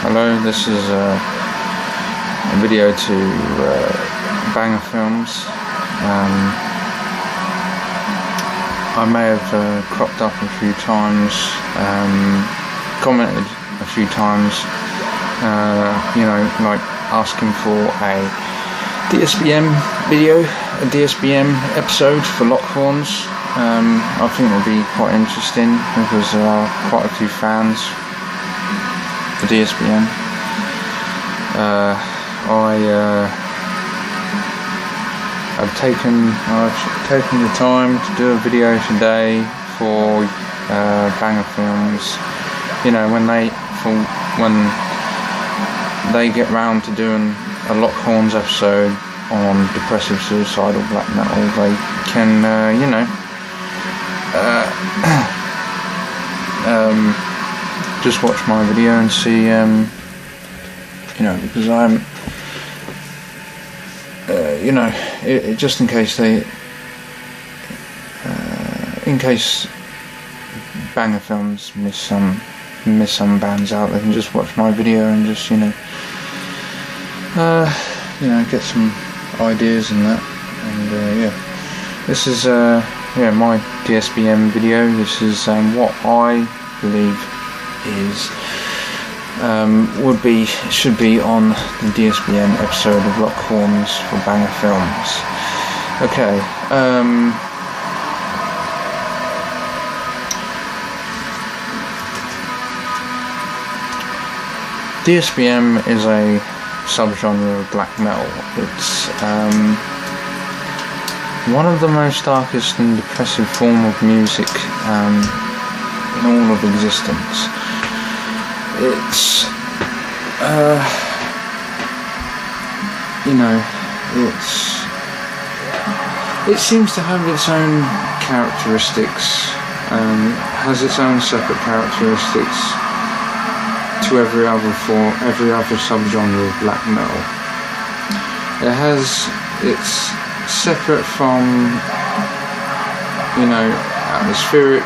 Hello, this is a video to Banger Films. I may have cropped up a few times, commented a few times, like asking for a Dsbm video, a Dsbm episode for Lockhorns. I think it'll be quite interesting because there are quite a few fans for Dsbm. I've taken the time to do a video today for Banger Films. When they get round to doing a Lockhorns episode on Depressive Suicidal Black Metal, they can just watch my video and see, because I'm, just in case in case Banger Films miss some bands out, they can just watch my video and just, get some ideas and that. And this is my Dsbm video. This is what I believe should be on the Dsbm episode of Lockhorns for Banger Films. Okay, Dsbm is a subgenre of black metal. It's one of the most darkest and depressive form of music in all of existence. It seems to have its own characteristics, has its own separate characteristics to every other subgenre of black metal. It's separate from, atmospheric,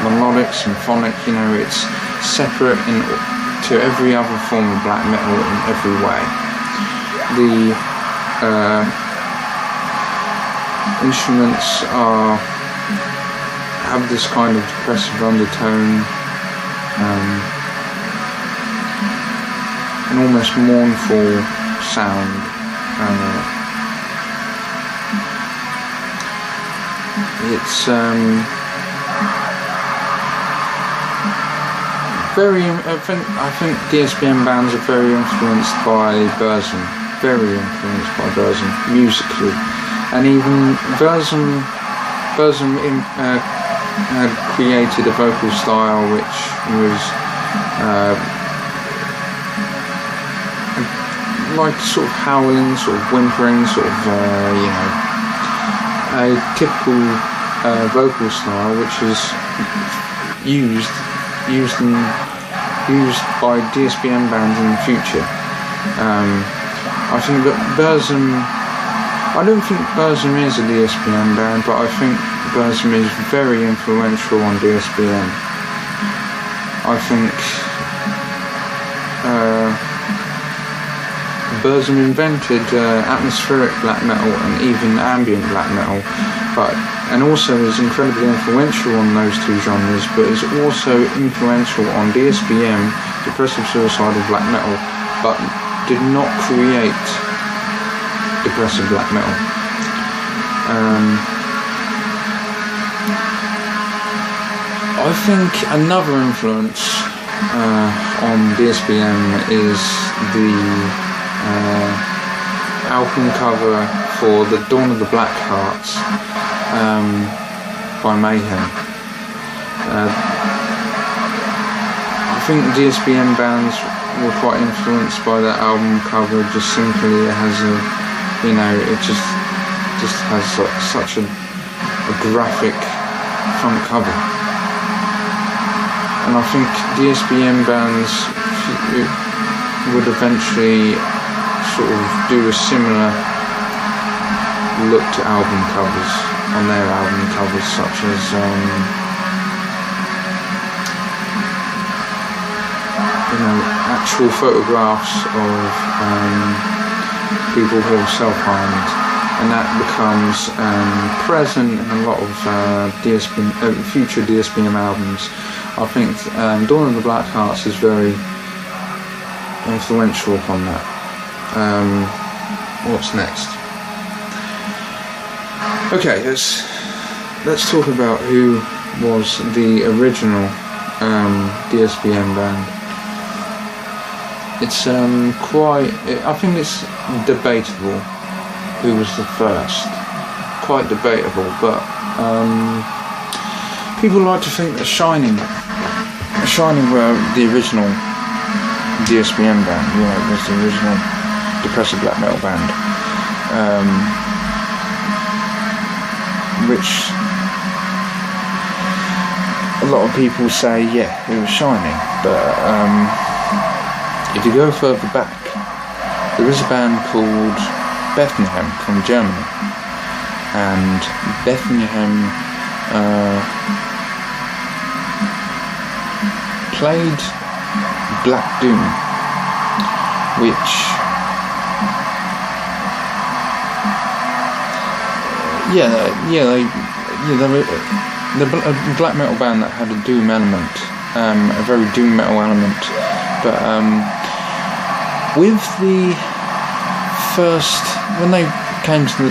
melodic, symphonic. It's separate to every other form of black metal in every way. The instruments have this kind of depressive undertone, an almost mournful sound. It's I think Dsbm bands are very influenced by Burzum, musically, and even Burzum had created a vocal style which was like sort of howling, sort of whimpering, sort of a typical vocal style which is used by Dsbm bands in the future. I think that I don't think Burzum is a Dsbm band, but I think Burzum is very influential on Dsbm. I think Burzum invented atmospheric black metal and even ambient black metal, and also is incredibly influential on those two genres, but is also influential on Dsbm, Depressive Suicidal Black Metal, but did not create depressive black metal. I think another influence on Dsbm is the album cover for The Dawn of the Black Hearts by Mayhem. I think Dsbm bands were quite influenced by that album cover. Just simply, it has it just has such a graphic front cover, and I think Dsbm bands would eventually sort of do a similar look to album covers on their album covers, such as you know, actual photographs of people who have self-harmed, and that becomes present in a lot of future Dsbm albums. I think Dawn of the Black Hearts is very influential upon that. What's next? Okay, let's talk about who was the original Dsbm band. It's I think it's debatable who was the first. Quite debatable, but people like to think that Shining were the original Dsbm band. You know, it was the original Depressive Black Metal band, which a lot of people say, yeah, it was Shining, but if you go further back, there is a band called Bethlehem from Germany, and Bethlehem played Black Doom, which they're a black metal band that had a doom element, a very doom metal element, but with the first, when they came to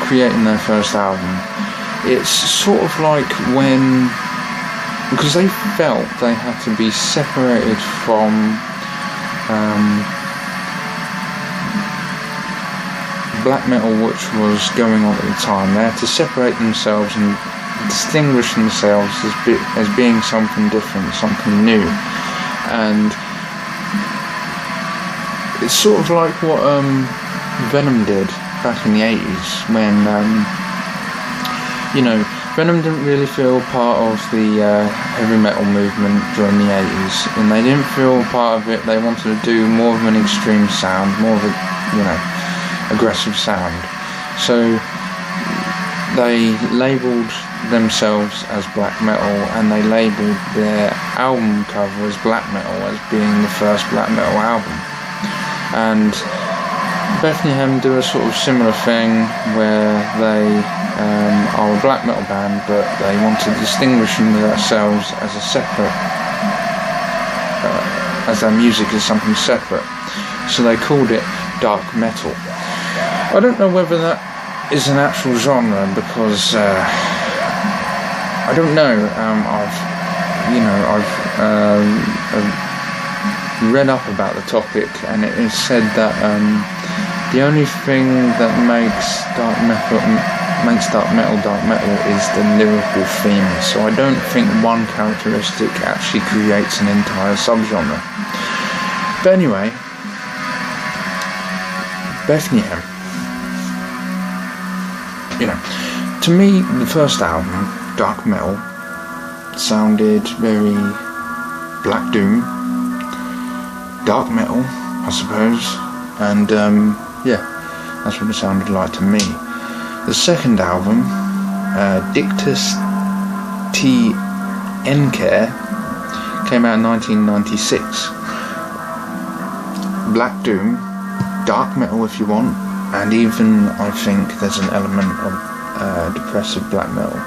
creating their first album, it's sort of like when, because they felt they had to be separated from black metal which was going on at the time. They had to separate themselves and distinguish themselves as being something different, something new. And it's sort of like what Venom did back in the 80s, when you know, Venom didn't really feel part of the heavy metal movement during the 80s, and they didn't feel part of it. They wanted to do more of an extreme sound, more of a, you know, aggressive sound. So they labelled themselves as black metal, and they labelled their album cover as black metal, as being the first black metal album. And Bethlehem do a sort of similar thing, where they are a black metal band, but they want to distinguish themselves as a separate, as their music is something separate. So they called it dark metal. I don't know whether that is an actual genre, because I don't know. I've read up about the topic, and it is said that the only thing that makes dark metal is the lyrical theme. So I don't think one characteristic actually creates an entire subgenre. But anyway, Bethlehem. You know, to me, the first album, dark metal, sounded very black doom, dark metal, I suppose, and yeah, that's what it sounded like to me. The second album, Dictus T. Encare, came out in 1996. Black doom, dark metal if you want, and even, I think, there's an element of depressive black metal.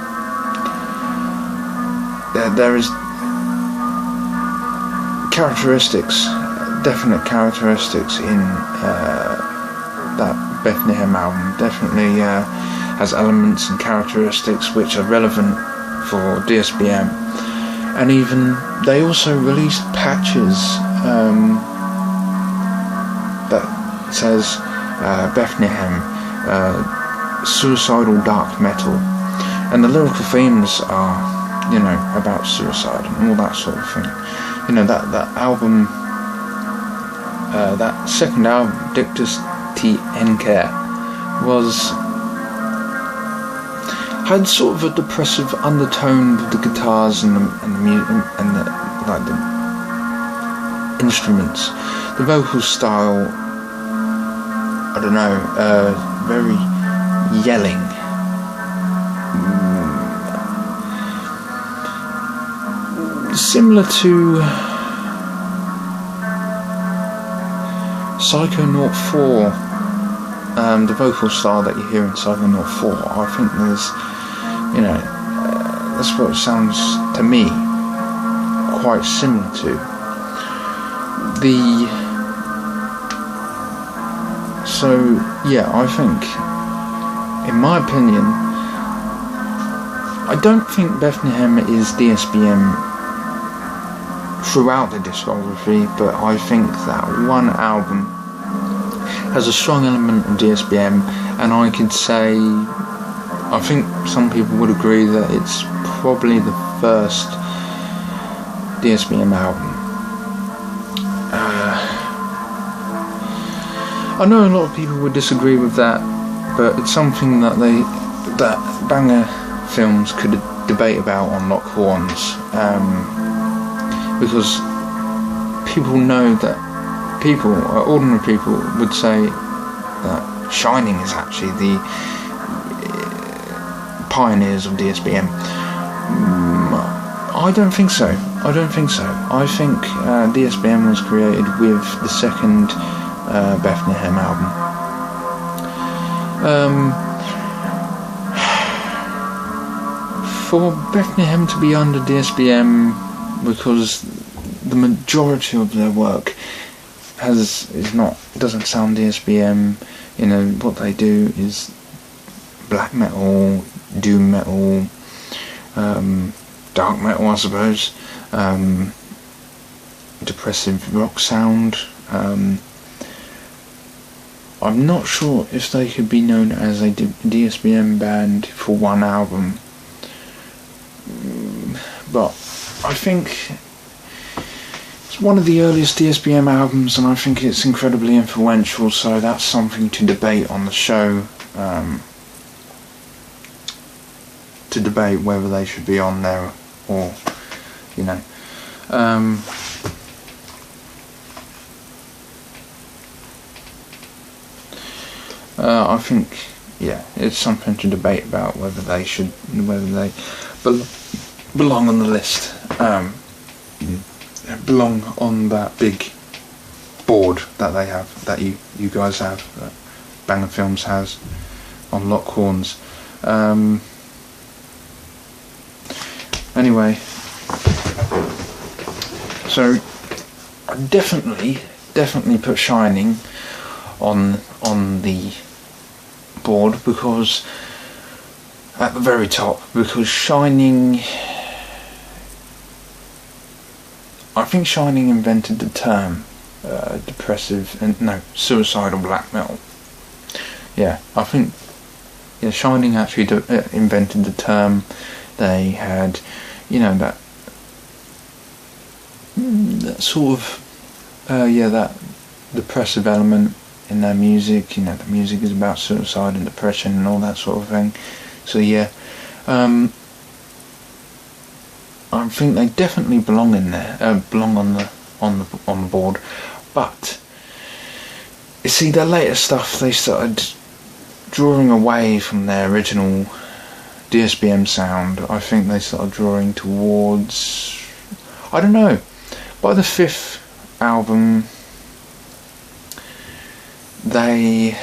There is characteristics, definite characteristics in that Bethlehem album. Definitely has elements and characteristics which are relevant for Dsbm. And even, they also released patches that says Bethlehem, suicidal dark metal, and the lyrical themes are, you know, about suicide and all that sort of thing. You know, that album, that second album, Dictus T. Encare, had sort of a depressive undertone with the guitars and the instruments, the vocal style. I don't know, very yelling. Similar to Psychonaut 4, the vocal style that you hear in Psychonaut 4, I think there's, you know, that's what it sounds to me quite similar to. So yeah, I think, in my opinion, I don't think Bethlehem is Dsbm throughout the discography, but I think that one album has a strong element of Dsbm, and I could say, I think some people would agree that it's probably the first Dsbm album. I know a lot of people would disagree with that, but it's something that Banger Films could debate about on Lock Horns, because people know that ordinary people would say that Shining is actually the pioneers of Dsbm. I don't think so. I think Dsbm was created with the second Bethlehem album. For Bethlehem to be under Dsbm, because the majority of their work doesn't sound Dsbm. You know, what they do is black metal, doom metal, dark metal, I suppose, depressive rock sound. I'm not sure if they could be known as a Dsbm band for one album, but I think it's one of the earliest Dsbm albums, and I think it's incredibly influential, so that's something to debate on the show, to debate whether they should be on there, or, you know. I think, yeah, it's something to debate about whether they belong on the list, belong on that big board that they have, that you guys have, that Banger Films has on Lock Horns. Anyway, so I definitely put Shining on the board, because at the very top, because Shining, I think Shining invented the term suicidal black metal. Yeah, I think, yeah, Shining actually invented the term. They had, you know, that sort of that depressive element in their music. You know, the music is about suicide and depression and all that sort of thing. So yeah, I think they definitely belong in there, belong on the board. But you see, their later stuff, they started drawing away from their original Dsbm sound. I think they started drawing towards, I don't know, by the fifth album they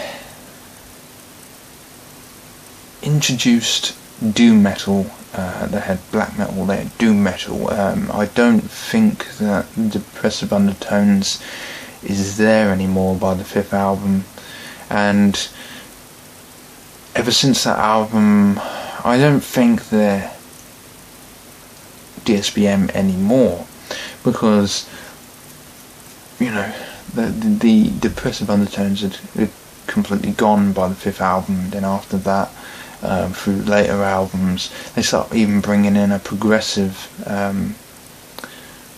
introduced doom metal. They had black metal, they had doom metal. I don't think that Depressive Undertones is there anymore by the fifth album, and ever since that album I don't think they're Dsbm anymore, because, you know, the Depressive Undertones had completely gone by the fifth album. Then after that, through later albums, they start even bringing in a progressive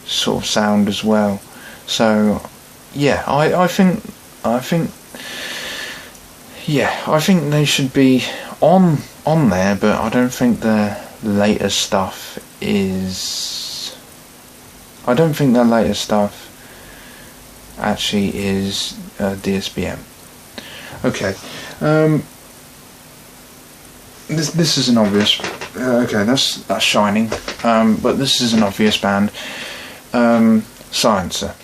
sort of sound as well. So yeah, I think they should be on there, but I don't think their later stuff is. I don't think their later stuff actually is Dsbm. Okay. This is an obvious. Okay, that's Shining. But this is an obvious band. Silencer.